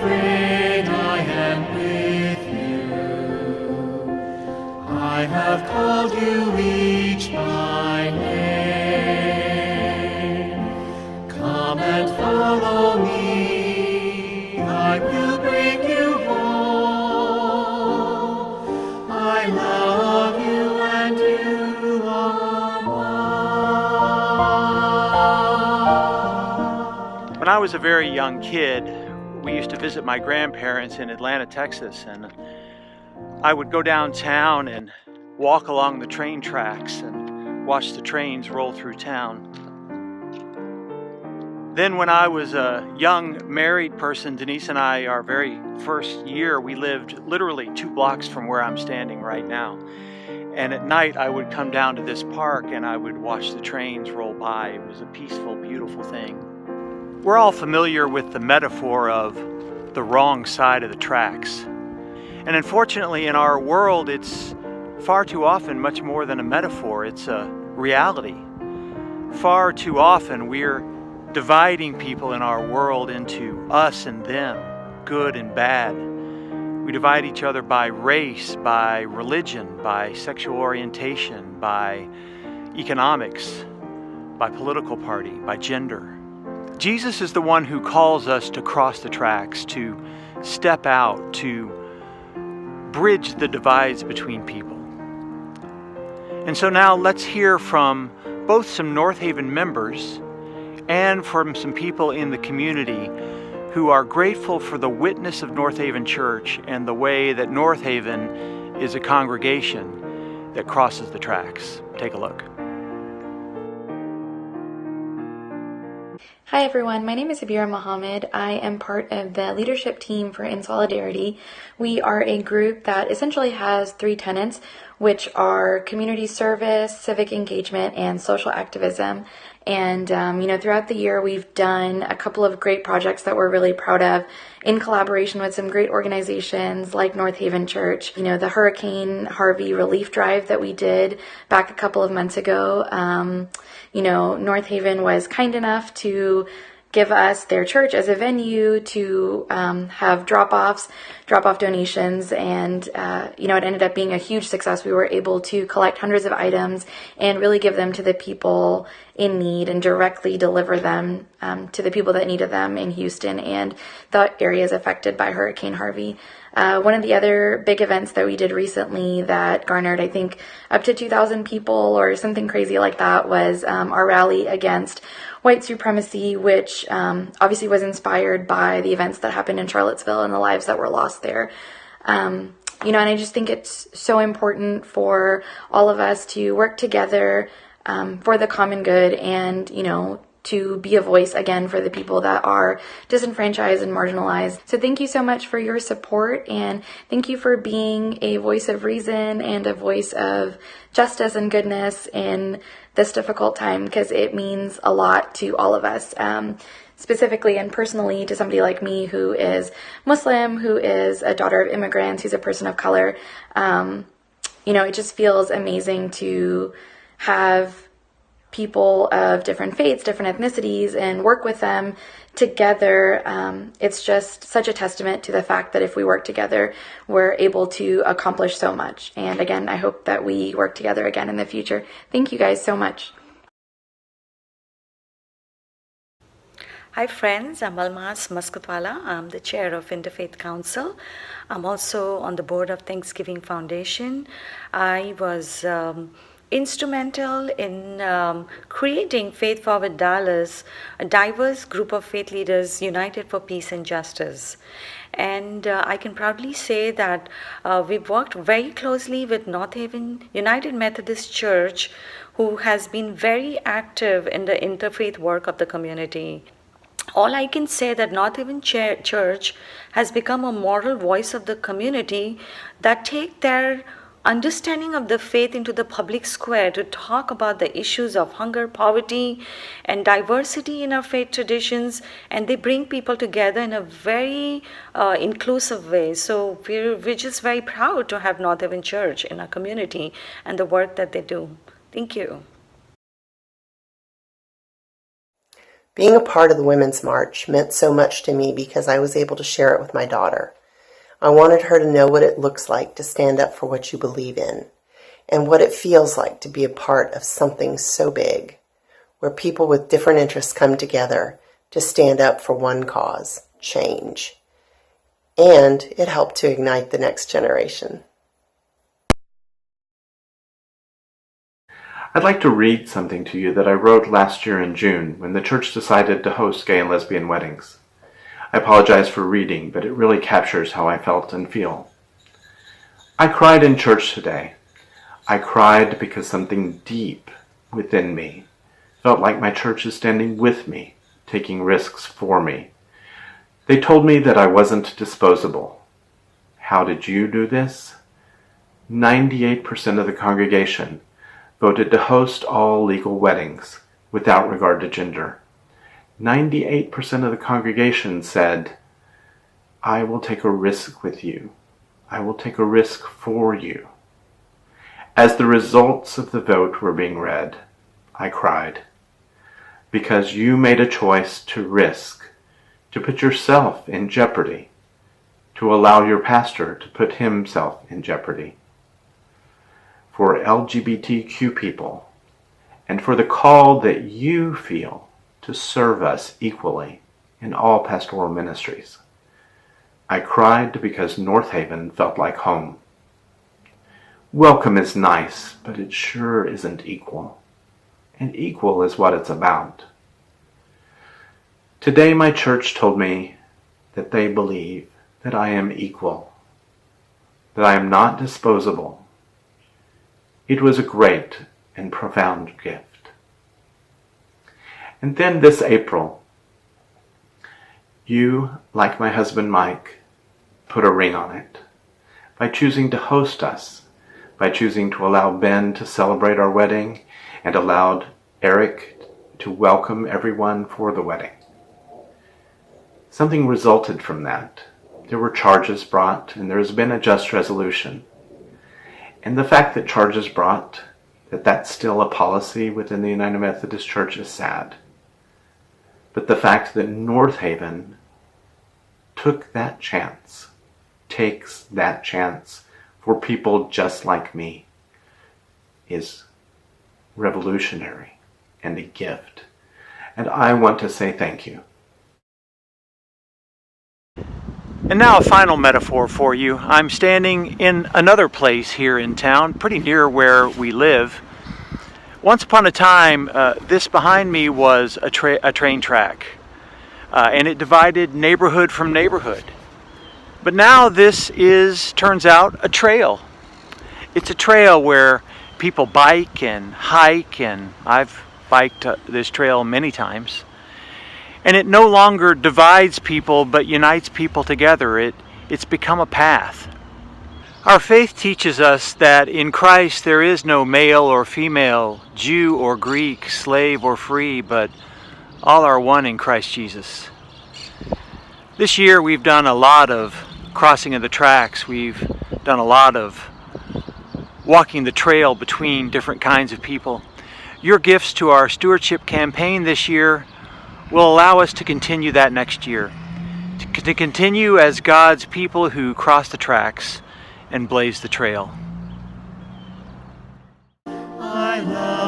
afraid, I am with you. I have called you each by name. Come and follow me, I will bring you home. I love you and you are mine. When I was a very young kid, we used to visit my grandparents in Atlanta, Texas, and I would go downtown and walk along the train tracks and watch the trains roll through town. Then when I was a young married person, Denise and I, our very first year, we lived literally 2 blocks from where I'm standing right now. And at night I would come down to this park and I would watch the trains roll by. It was a peaceful, beautiful thing. We're all familiar with the metaphor of the wrong side of the tracks. And unfortunately in our world, it's far too often much more than a metaphor. It's a reality. Far too often we're dividing people in our world into us and them, good and bad. We divide each other by race, by religion, by sexual orientation, by economics, by political party, by gender. Jesus is the one who calls us to cross the tracks, to step out, to bridge the divides between people. And so now let's hear from both some North Haven members and from some people in the community who are grateful for the witness of North Haven Church and the way that North Haven is a congregation that crosses the tracks. Take a look. Hi everyone, my name is Abira Mohammed. I am part of the leadership team for In Solidarity. We are a group that essentially has 3 tenets, which are community service, civic engagement, and social activism. And, throughout the year, we've done a couple of great projects that we're really proud of in collaboration with some great organizations like North Haven Church. The Hurricane Harvey relief drive that we did back a couple of months ago. North Haven was kind enough to give us their church as a venue to have drop-off donations, and it ended up being a huge success. We were able to collect hundreds of items and really give them to the people in need and directly deliver them to the people that needed them in Houston and the areas affected by Hurricane Harvey. One of the other big events that we did recently that garnered, I think, up to 2,000 people or something crazy like that was our rally against white supremacy, which obviously was inspired by the events that happened in Charlottesville and the lives that were lost there. And I just think it's so important for all of us to work together for the common good and, to be a voice again for the people that are disenfranchised and marginalized. So thank you so much for your support, and thank you for being a voice of reason and a voice of justice and goodness in this difficult time, because it means a lot to all of us. Specifically and personally to somebody like me who is Muslim, who is a daughter of immigrants, who's a person of color. It just feels amazing to have people of different faiths, different ethnicities, and work with them together. It's just such a testament to the fact that if we work together, we're able to accomplish so much. And again, I hope that we work together again in the future. Thank you guys so much. Hi friends, I'm Almas Maskutwala. I'm the chair of Interfaith Council. I'm also on the board of Thanksgiving Foundation. I was instrumental in creating Faith Forward Dallas, a diverse group of faith leaders united for peace and justice. And I can proudly say that we've worked very closely with North Haven United Methodist Church, who has been very active in the interfaith work of the community. All I can say that North Haven Church has become a moral voice of the community that take their understanding of the faith into the public square to talk about the issues of hunger, poverty, and diversity in our faith traditions, and they bring people together in a very inclusive way. So we're just very proud to have North Haven Church in our community and the work that they do. Thank you. Being a part of the Women's March meant so much to me because I was able to share it with my daughter. I wanted her to know what it looks like to stand up for what you believe in, and what it feels like to be a part of something so big, where people with different interests come together to stand up for one cause, change. And it helped to ignite the next generation. I'd like to read something to you that I wrote last year in June when the church decided to host gay and lesbian weddings. I apologize for reading, but it really captures how I felt and feel. I cried in church today. I cried because something deep within me felt like my church is standing with me, taking risks for me. They told me that I wasn't disposable. How did you do this? 98% of the congregation voted to host all legal weddings without regard to gender. 98% of the congregation said, I will take a risk with you. I will take a risk for you. As the results of the vote were being read, I cried. Because you made a choice to risk, to put yourself in jeopardy, to allow your pastor to put himself in jeopardy. For LGBTQ people, and for the call that you feel to serve us equally in all pastoral ministries. I cried because North Haven felt like home. Welcome is nice, but it sure isn't equal. And equal is what it's about. Today my church told me that they believe that I am equal, that I am not disposable. It was a great and profound gift. And then this April, you, like my husband Mike, put a ring on it by choosing to host us, by choosing to allow Ben to celebrate our wedding and allowed Eric to welcome everyone for the wedding. Something resulted from that. There were charges brought, and there has been a just resolution. And the fact that charges brought, that that's still a policy within the United Methodist Church is sad. But the fact that North Haven took that chance, takes that chance for people just like me, is revolutionary and a gift. And I want to say thank you. And now a final metaphor for you. I'm standing in another place here in town, pretty near where we live. Once upon a time, this behind me was a train track, and it divided neighborhood from neighborhood. But now this turns out, a trail. It's a trail where people bike and hike, and I've biked this trail many times. And it no longer divides people, but unites people together. It's become a path. Our faith teaches us that in Christ there is no male or female, Jew or Greek, slave or free, but all are one in Christ Jesus. This year we've done a lot of crossing of the tracks. We've done a lot of walking the trail between different kinds of people. Your gifts to our stewardship campaign this year will allow us to continue that next year, to continue as God's people who cross the tracks and blaze the trail. I love